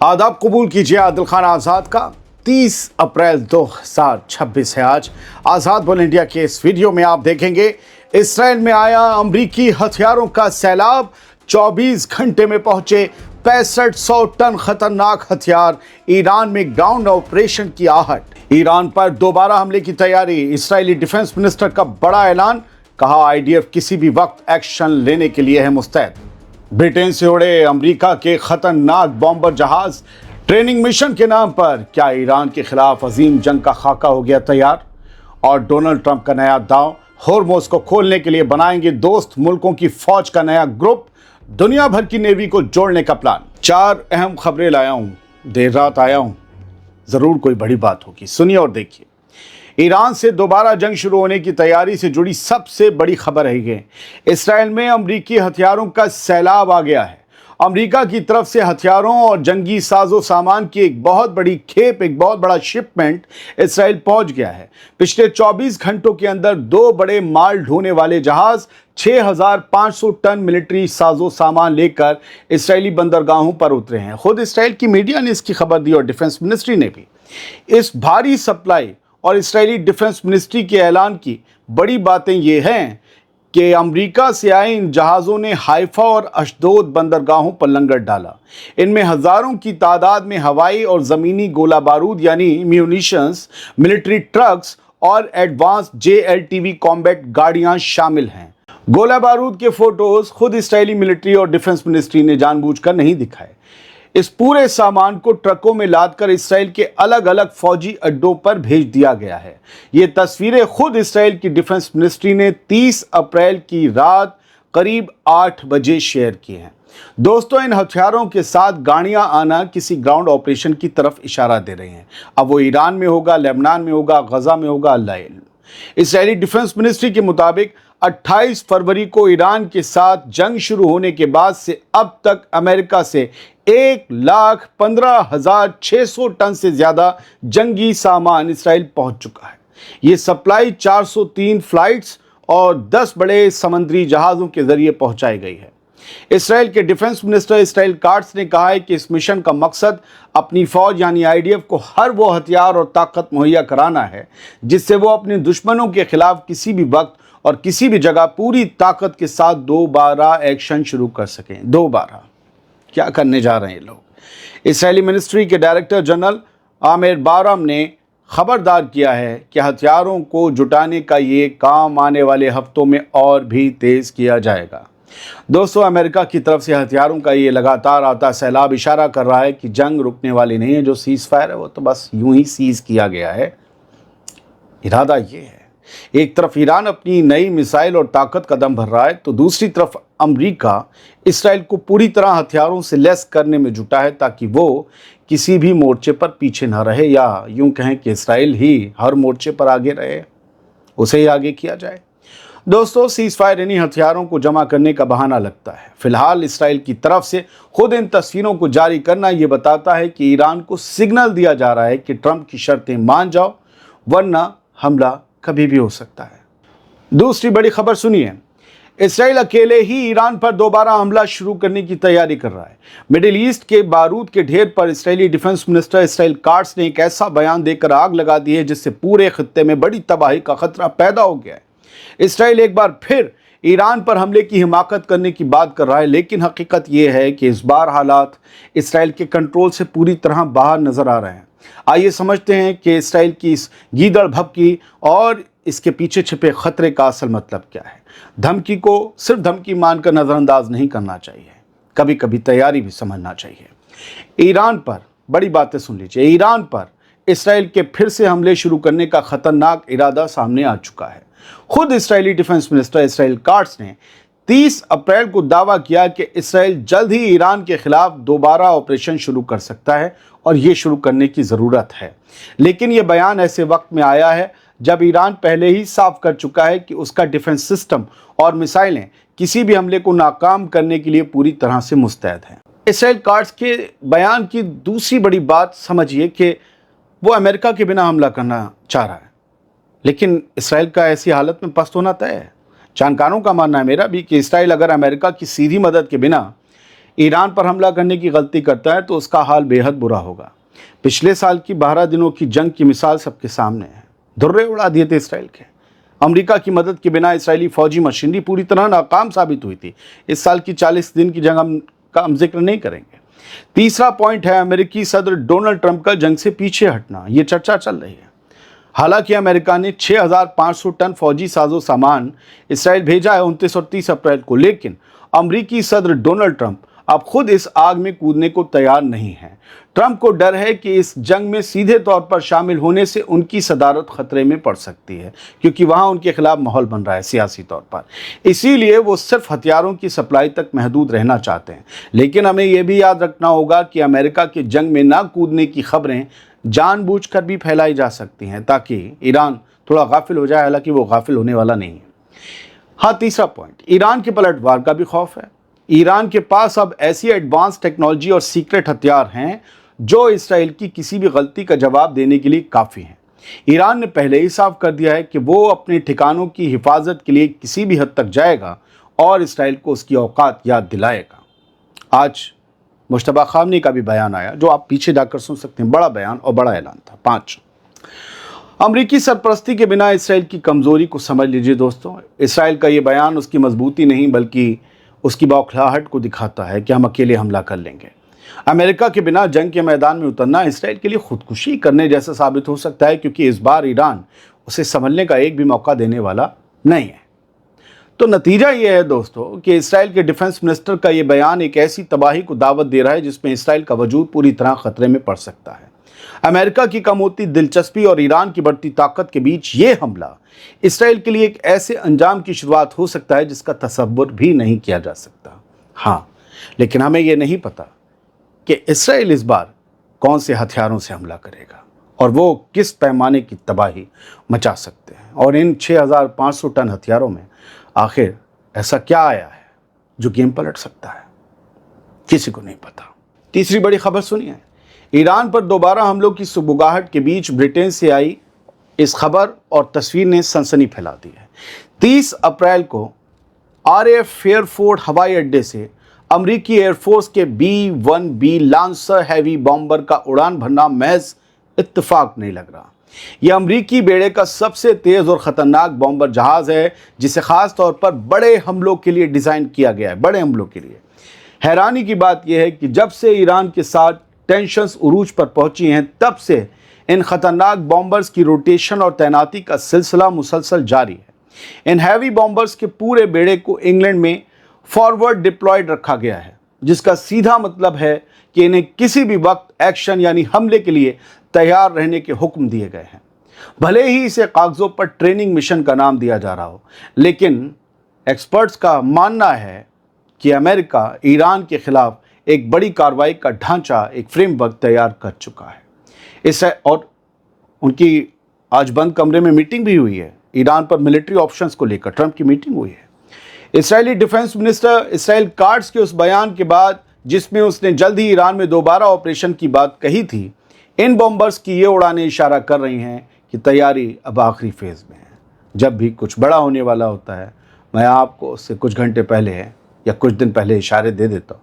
आदाब कबूल कीजिए आदिल खान आज़ाद का 30 अप्रैल 2026 है आज। आज़ाद बोल इंडिया के इस वीडियो में आप देखेंगे इसराइल में आया अमरीकी हथियारों का सैलाब। 24 घंटे में पहुंचे 6500 टन खतरनाक हथियार। ईरान में ग्राउंड ऑपरेशन की आहट। ईरान पर दोबारा हमले की तैयारी। इसराइली डिफेंस मिनिस्टर का बड़ा ऐलान, कहा आईडीएफ किसी भी वक्त एक्शन लेने के लिए है मुस्तैद। ब्रिटेन से उड़े अमेरिका के खतरनाक बॉम्बर जहाज। ट्रेनिंग मिशन के नाम पर क्या ईरान के खिलाफ अजीम जंग का खाका हो गया तैयार। और डोनाल्ड ट्रंप का नया दांव, होर्मुज़ को खोलने के लिए बनाएंगे दोस्त मुल्कों की फौज का नया ग्रुप। दुनिया भर की नेवी को जोड़ने का प्लान। 4 अहम खबरें लाया हूं, देर रात आया हूं, जरूर कोई बड़ी बात होगी, सुनिए और देखिए। ईरान से दोबारा जंग शुरू होने की तैयारी से जुड़ी सबसे बड़ी खबर है ये। इसराइल में अमरीकी हथियारों का सैलाब आ गया है। अमेरिका की तरफ से हथियारों और जंगी साजो सामान की एक बहुत बड़ी खेप, एक बहुत बड़ा शिपमेंट इसराइल पहुंच गया है। पिछले 24 घंटों के अंदर 2 बड़े माल ढोने वाले जहाज 6500 टन मिलिट्री साजो सामान लेकर इसराइली बंदरगाहों पर उतरे हैं। खुद इसराइल की मीडिया ने इसकी खबर दी और डिफेंस मिनिस्ट्री ने भी। इस भारी सप्लाई और इसराइली डिफेंस मिनिस्ट्री के ऐलान की बड़ी बातें ये हैं कि अमेरिका से आए इन जहाज़ों ने हाइफा और अशदोद बंदरगाहों पर लंगर डाला। इनमें हज़ारों की तादाद में हवाई और ज़मीनी गोला बारूद यानी म्यूनिशंस, मिलिट्री ट्रक्स और एडवांस JLTV कॉम्बैट गाड़ियां शामिल हैं। गोला बारूद के फोटोज खुद इसराइली मिलिट्री और डिफेंस मिनिस्ट्री ने जानबूझकर नहीं दिखाए। इस पूरे सामान को ट्रकों में लादकर इसराइल के अलग अलग फौजी अड्डों पर भेज दिया गया है। ये तस्वीरें खुद इसराइल की डिफेंस मिनिस्ट्री ने 30 अप्रैल की रात करीब 8 बजे शेयर की हैं। दोस्तों, इन हथियारों के साथ गाड़ियां आना किसी ग्राउंड ऑपरेशन की तरफ इशारा दे रहे हैं। अब वो ईरान में होगा, लेबनान में होगा, गजा में होगा, अल्लाह इल्म। इसराइली डिफेंस मिनिस्ट्री के मुताबिक 28 फरवरी को ईरान के साथ जंग शुरू होने के बाद से अब तक अमेरिका से 1,15,600 टन से ज्यादा जंगी सामान इसराइल पहुंच चुका है। ये सप्लाई 403 फ्लाइट्स और 10 बड़े समुद्री जहाज़ों के जरिए पहुंचाई गई है। इसराइल के डिफेंस मिनिस्टर इसराइल काट्स ने कहा है कि इस मिशन का मकसद अपनी फौज यानी आईडीएफ को हर वो हथियार और ताकत मुहैया कराना है जिससे वो अपने दुश्मनों के खिलाफ किसी भी वक्त और किसी भी जगह पूरी ताकत के साथ दोबारा एक्शन शुरू कर सकें। दोबारा क्या करने जा रहे हैं लोग। इसराइली मिनिस्ट्री के डायरेक्टर जनरल आमिर बाराम ने खबरदार किया है कि हथियारों को जुटाने का ये काम आने वाले हफ्तों में और भी तेज किया जाएगा। दोस्तों, अमेरिका की तरफ से हथियारों का ये लगातार आता सैलाब इशारा कर रहा है कि जंग रुकने वाली नहीं है। जो सीज फायर है वो तो बस यूं ही सीज किया गया है। इरादा ये है, एक तरफ ईरान अपनी नई मिसाइल और ताकत का दम भर रहा है तो दूसरी तरफ अमेरिका इसराइल को पूरी तरह हथियारों से लैस करने में जुटा है ताकि वो किसी भी मोर्चे पर पीछे ना रहे, या यूं कहें कि इसराइल ही हर मोर्चे पर आगे रहे, उसे ही आगे किया जाए। दोस्तों, सीज फायर इन्हीं हथियारों को जमा करने का बहाना लगता है। फिलहाल इसराइल की तरफ से खुद इन तस्वीरों को जारी करना ये बताता है कि ईरान को सिग्नल दिया जा रहा है कि ट्रंप की शर्तें मान जाओ वरना हमला कभी भी हो सकता है। दूसरी बड़ी खबर सुनिए। इसराइल अकेले ही ईरान पर दोबारा हमला शुरू करने की तैयारी कर रहा है। मिडिल ईस्ट के बारूद के ढेर पर Israeli defence minister Israel cuts ने एक ऐसा बयान देकर आग लगा दी है जिससे पूरे खित्ते में बड़ी तबाही का खतरा पैदा हो गया है। इसराइल एक बार फिर ईरान पर हमले की हिमाकत करने की बात कर रहा है, लेकिन हकीकत यह है कि इस बार हालात इसराइल के कंट्रोल से पूरी तरह बाहर नजर आ रहे हैं। आइए समझते हैं कि इसराइल की इस गीदड़ भभकी और इसके पीछे छिपे खतरे का असल मतलब क्या है। धमकी को सिर्फ धमकी मानकर नज़रअंदाज नहीं करना चाहिए, कभी कभी तैयारी भी समझना चाहिए। ईरान पर बड़ी बातें सुन लीजिए। ईरान पर इसराइल के फिर से हमले शुरू करने का खतरनाक इरादा सामने आ चुका है। खुद Israeli defence minister Israel cuts ने 30 अप्रैल को दावा किया कि इसराइल जल्द ही ईरान के खिलाफ दोबारा ऑपरेशन शुरू कर सकता है और ये शुरू करने की ज़रूरत है। लेकिन ये बयान ऐसे वक्त में आया है जब ईरान पहले ही साफ कर चुका है कि उसका डिफेंस सिस्टम और मिसाइलें किसी भी हमले को नाकाम करने के लिए पूरी तरह से मुस्तैद हैं। इसराइल काट्स के बयान की दूसरी बड़ी बात समझिए कि वो अमेरिका के बिना हमला करना चाह रहा है, लेकिन इसराइल का ऐसी हालत में पस्त होना तय है। जानकारों का मानना है, मेरा भी, कि इसराइल अगर अमेरिका की सीधी मदद के बिना ईरान पर हमला करने की गलती करता है तो उसका हाल बेहद बुरा होगा। पिछले साल की 12 दिनों की जंग की मिसाल सबके सामने है। धुर्रे उड़ा दिए थे इसराइल के। अमेरिका की मदद के बिना इसराइली फौजी मशीनरी पूरी तरह नाकाम साबित हुई थी। इस साल की 40 दिन की जंग का हम जिक्र नहीं करेंगे। तीसरा पॉइंट है अमेरिकी सदर डोनाल्ड ट्रंप का जंग से पीछे हटना। ये चर्चा चल रही है। हालांकि अमेरिका ने 6,500 टन फौजी साजो सामान इसराइल भेजा है 29 और 30 अप्रैल को, लेकिन अमेरिकी सदर डोनाल्ड ट्रंप अब खुद इस आग में कूदने को तैयार नहीं है। ट्रंप को डर है कि इस जंग में सीधे तौर पर शामिल होने से उनकी सदारत खतरे में पड़ सकती है, क्योंकि वहां उनके खिलाफ माहौल बन रहा है सियासी तौर पर। इसीलिए वो सिर्फ हथियारों की सप्लाई तक महदूद रहना चाहते हैं। लेकिन हमें यह भी याद रखना होगा कि अमेरिका के जंग में ना कूदने की खबरें जानबूझकर भी फैलाई जा सकती हैं ताकि ईरान थोड़ा गाफिल हो जाए, हालांकि वो गाफिल होने वाला नहीं है। हाँ, तीसरा पॉइंट, ईरान के पलटवार का भी खौफ है। ईरान के पास अब ऐसी एडवांस टेक्नोलॉजी और सीक्रेट हथियार हैं जो इसराइल की किसी भी गलती का जवाब देने के लिए काफ़ी हैं। ईरान ने पहले ही साफ कर दिया है कि वो अपने ठिकानों की हिफाजत के लिए किसी भी हद तक जाएगा और इसराइल को उसकी औकात याद दिलाएगा। आज मुश्तबा खामनी का भी बयान आया, जो आप पीछे जाकर सुन सकते हैं। बड़ा बयान और बड़ा ऐलान था। 5, अमरीकी सरपरस्ती के बिना इसराइल की कमज़ोरी को समझ लीजिए दोस्तों। इसराइल का ये बयान उसकी मजबूती नहीं बल्कि उसकी बौखलाहट को दिखाता है कि हम अकेले हमला कर लेंगे। अमेरिका के बिना जंग के मैदान में उतरना इसराइल के लिए खुदकुशी करने जैसा साबित हो सकता है, क्योंकि इस बार ईरान उसे संभलने का एक भी मौका देने वाला नहीं है। तो नतीजा ये है दोस्तों कि इसराइल के डिफेंस मिनिस्टर का ये बयान एक ऐसी तबाही को दावत दे रहा है जिसमें इसराइल का वजूद पूरी तरह खतरे में पड़ सकता है। अमेरिका की कम होती दिलचस्पी और ईरान की बढ़ती ताकत के बीच ये हमला इसराइल के लिए एक ऐसे अंजाम की शुरुआत हो सकता है जिसका तसव्वुर भी नहीं किया जा सकता। हाँ, लेकिन हमें ये नहीं पता कि इसराइल इस बार कौन से हथियारों से हमला करेगा और वो किस पैमाने की तबाही मचा सकते हैं। और इन 6,500 टन हथियारों में आखिर ऐसा क्या आया है जो गेम पलट सकता है, किसी को नहीं पता। तीसरी बड़ी खबर सुनिए। ईरान पर दोबारा हमलों की सुगबुगाहट के बीच ब्रिटेन से आई इस खबर और तस्वीर ने सनसनी फैला दी है। 30 अप्रैल को RAF फेयरफोर्ड हवाई अड्डे से अमरीकी एयरफोर्स के B-1B लांसर हैवी बॉम्बर का उड़ान भरना महज इत्तेफाक नहीं लग रहा। यह अमरीकी बेड़े का सबसे तेज़ और ख़तरनाक बॉम्बर जहाज़ है जिसे ख़ास तौर पर बड़े हमलों के लिए डिज़ाइन किया गया है, बड़े हमलों के लिए। हैरानी की बात यह है कि जब से ईरान के साथ टेंशन्स उरूज पर पहुंची हैं, तब से इन ख़तरनाक बॉम्बर्स की रोटेशन और तैनाती का सिलसिला मुसलसल जारी है। इन हैवी बॉम्बर्स के पूरे बेड़े को इंग्लैंड में फॉरवर्ड डिप्लॉयड रखा गया है, जिसका सीधा मतलब है कि इन्हें किसी भी वक्त एक्शन यानी हमले के लिए तैयार रहने के हुक्म दिए गए हैं। भले ही इसे कागजों पर ट्रेनिंग मिशन का नाम दिया जा रहा हो, लेकिन एक्सपर्ट्स का मानना है कि अमेरिका ईरान के खिलाफ एक बड़ी कार्रवाई का ढांचा, एक फ्रेमवर्क तैयार कर चुका है। इससे और उनकी आज बंद कमरे में मीटिंग भी हुई है। ईरान पर मिलिट्री ऑप्शंस को लेकर ट्रंप की मीटिंग हुई है। Israeli defence minister Israel Katz के उस बयान के बाद जिसमें उसने जल्द ही ईरान में दोबारा ऑपरेशन की बात कही थी, इन बॉम्बर्स की ये उड़ानें इशारा कर रही हैं कि तैयारी अब आखिरी फेज़ में है। जब भी कुछ बड़ा होने वाला होता है, मैं आपको उससे कुछ घंटे पहले या कुछ दिन पहले इशारे दे देता हूँ,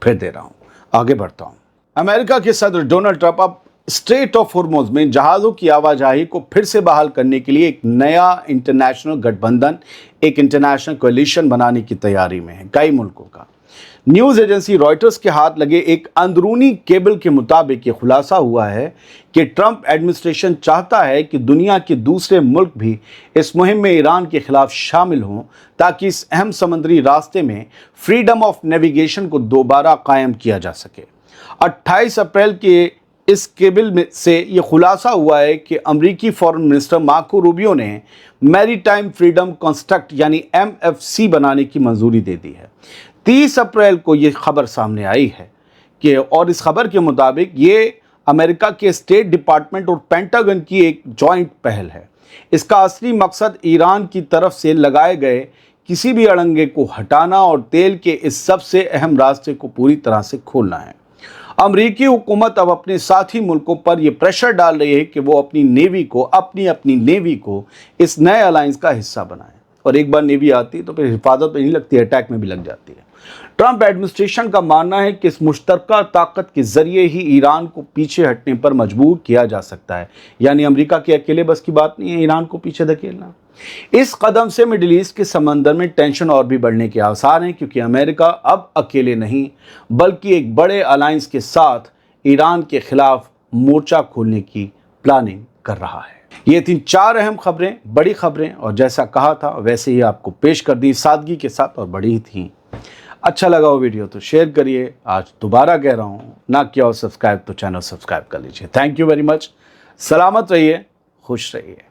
फिर दे रहा हूँ, आगे बढ़ता हूँ। अमेरिका के सदर डोनाल्ड ट्रंप अब स्ट्रेट ऑफ हॉर्मुज़ में जहाज़ों की आवाजाही को फिर से बहाल करने के लिए एक नया इंटरनेशनल गठबंधन, एक इंटरनेशनल कोalition बनाने की तैयारी में है कई मुल्कों का। न्यूज़ एजेंसी रॉयटर्स के हाथ लगे एक अंदरूनी केबल के मुताबिक ये खुलासा हुआ है कि ट्रंप एडमिनिस्ट्रेशन चाहता है कि दुनिया के दूसरे मुल्क भी इस मुहिम में ईरान के खिलाफ शामिल हों, ताकि इस अहम समुद्री रास्ते में फ्रीडम ऑफ नेविगेशन को दोबारा कायम किया जा सके। 28 अप्रैल के इस केबल में से ये खुलासा हुआ है कि अमरीकी फॉरेन मिनिस्टर मार्को रूबियो ने मैरीटाइम फ्रीडम कंस्ट्रक्ट यानी MFC बनाने की मंजूरी दे दी है। 30 अप्रैल को ये खबर सामने आई है कि और इस खबर के मुताबिक ये अमेरिका के स्टेट डिपार्टमेंट और पेंटागन की एक जॉइंट पहल है। इसका असली मकसद ईरान की तरफ से लगाए गए किसी भी अड़ंगे को हटाना और तेल के इस सबसे अहम रास्ते को पूरी तरह से खोलना है। अमरीकी हुकूमत अब अपने साथी मुल्कों पर यह प्रेशर डाल रही है कि वो अपनी नेवी को इस नए अलायंस का हिस्सा बनाएं। और एक बार नेवी आती है तो फिर हिफाजत तो नहीं लगती, अटैक में भी लग जाती है। ट्रंप एडमिनिस्ट्रेशन का मानना है कि इस मुश्तरका ताकत के जरिए ही ईरान को पीछे हटने पर मजबूर किया जा सकता है। यानी अमेरिका के अकेले बस की बात नहीं है ईरान को पीछे धकेलना। इस कदम से मिडिल ईस्ट के समंदर में टेंशन और भी बढ़ने के आसार हैं, क्योंकि अमेरिका अब अकेले नहीं बल्कि एक बड़े अलायंस के साथ ईरान के खिलाफ मोर्चा खोलने की प्लानिंग कर रहा है। ये थी 4 अहम खबरें, बड़ी खबरें, और जैसा कहा था वैसे ही आपको पेश कर दी सादगी के साथ, और बड़ी ही थी। अच्छा लगा वो वीडियो तो शेयर करिए। आज दोबारा कह रहा हूँ, ना किया हो सब्सक्राइब तो चैनल सब्सक्राइब कर लीजिए। Thank you very much. सलामत रहिए, खुश रहिए।